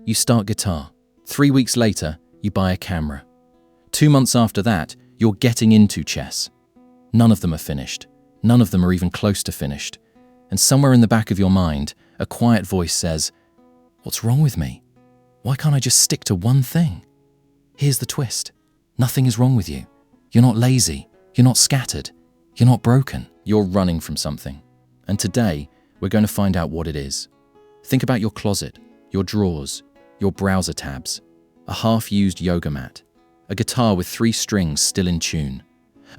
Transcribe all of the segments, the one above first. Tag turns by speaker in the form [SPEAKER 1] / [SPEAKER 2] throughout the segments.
[SPEAKER 1] You start guitar. 3 weeks later, you buy a camera. 2 months after that, you're getting into chess. None of them are finished. None of them are even close to finished. And somewhere in the back of your mind, a quiet voice says, "What's wrong with me? Why can't I just stick to one thing?" Here's the twist. Nothing is wrong with you. You're not lazy. You're not scattered. You're not broken. You're running from something. And today, we're going to find out what it is. Think about your closet, your drawers, your browser tabs, a half-used yoga mat, a guitar with 3 strings still in tune,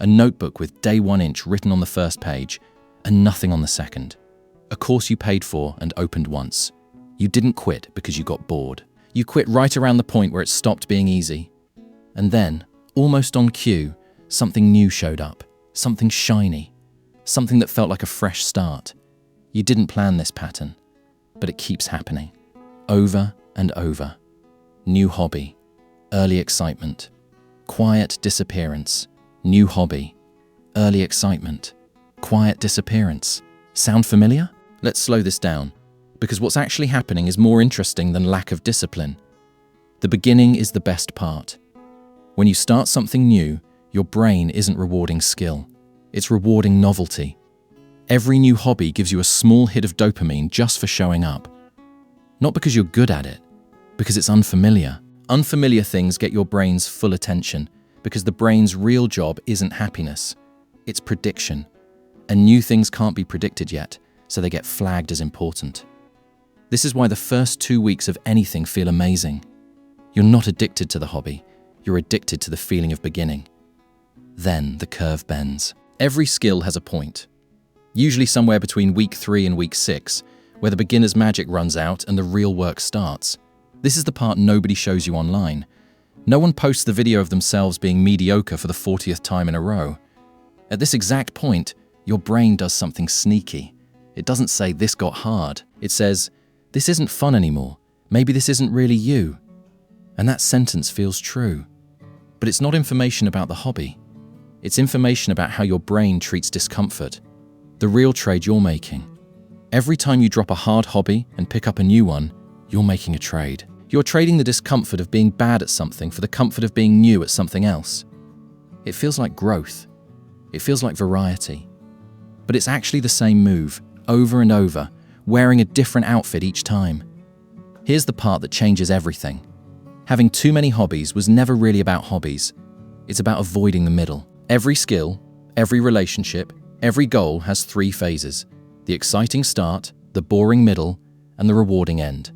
[SPEAKER 1] a notebook with day 1 inch written on the first page and nothing on the second, a course you paid for and opened once. You didn't quit because you got bored. You quit right around the point where it stopped being easy. And then, almost on cue, something new showed up, something shiny, something that felt like a fresh start. You didn't plan this pattern, but it keeps happening, over and over. New hobby, early excitement, quiet disappearance, new hobby, early excitement, quiet disappearance. Sound familiar? Let's slow this down, because what's actually happening is more interesting than lack of discipline. The beginning is the best part. When you start something new, your brain isn't rewarding skill. It's rewarding novelty. Every new hobby gives you a small hit of dopamine just for showing up. Not because you're good at it, because it's unfamiliar. Unfamiliar things get your brain's full attention, because the brain's real job isn't happiness, it's prediction. And new things can't be predicted yet, so they get flagged as important. This is why the first 2 weeks of anything feel amazing. You're not addicted to the hobby, you're addicted to the feeling of beginning. Then the curve bends. Every skill has a point. Usually somewhere between week 3 and week 6, where the beginner's magic runs out and the real work starts. This is the part nobody shows you online. No one posts the video of themselves being mediocre for the 40th time in a row. At this exact point, your brain does something sneaky. It doesn't say, "This got hard." It says, "This isn't fun anymore. Maybe this isn't really you." And that sentence feels true. But it's not information about the hobby. It's information about how your brain treats discomfort. The real trade you're making. Every time you drop a hard hobby and pick up a new one, you're making a trade. You're trading the discomfort of being bad at something for the comfort of being new at something else. It feels like growth. It feels like variety. But it's actually the same move, over and over, wearing a different outfit each time. Here's the part that changes everything. Having too many hobbies was never really about hobbies. It's about avoiding the middle. Every skill, every relationship, every goal has 3 phases: the exciting start, the boring middle, and the rewarding end.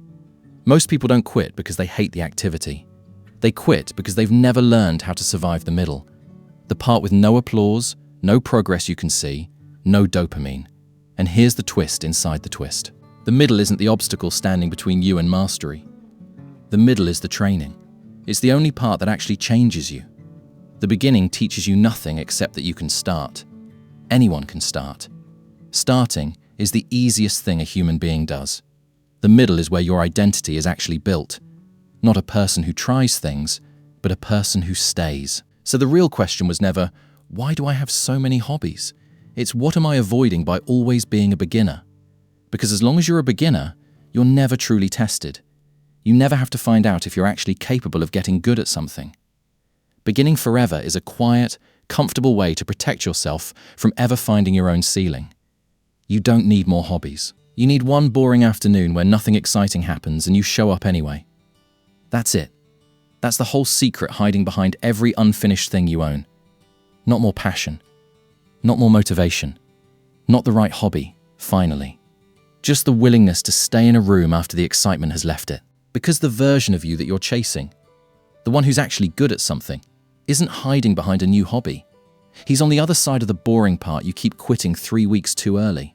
[SPEAKER 1] Most people don't quit because they hate the activity. They quit because they've never learned how to survive the middle. The part with no applause, no progress you can see, no dopamine. And here's the twist inside the twist. The middle isn't the obstacle standing between you and mastery. The middle is the training. It's the only part that actually changes you. The beginning teaches you nothing except that you can start. Anyone can start. Starting is the easiest thing a human being does. The middle is where your identity is actually built. Not a person who tries things, but a person who stays. So the real question was never, why do I have so many hobbies? It's what am I avoiding by always being a beginner? Because as long as you're a beginner, you're never truly tested. You never have to find out if you're actually capable of getting good at something. Beginning forever is a quiet, comfortable way to protect yourself from ever finding your own ceiling. You don't need more hobbies. You need one boring afternoon where nothing exciting happens and you show up anyway. That's it. That's the whole secret hiding behind every unfinished thing you own. Not more passion. Not more motivation. Not the right hobby, finally. Just the willingness to stay in a room after the excitement has left it. Because the version of you that you're chasing, the one who's actually good at something, isn't hiding behind a new hobby. He's on the other side of the boring part you keep quitting 3 weeks too early.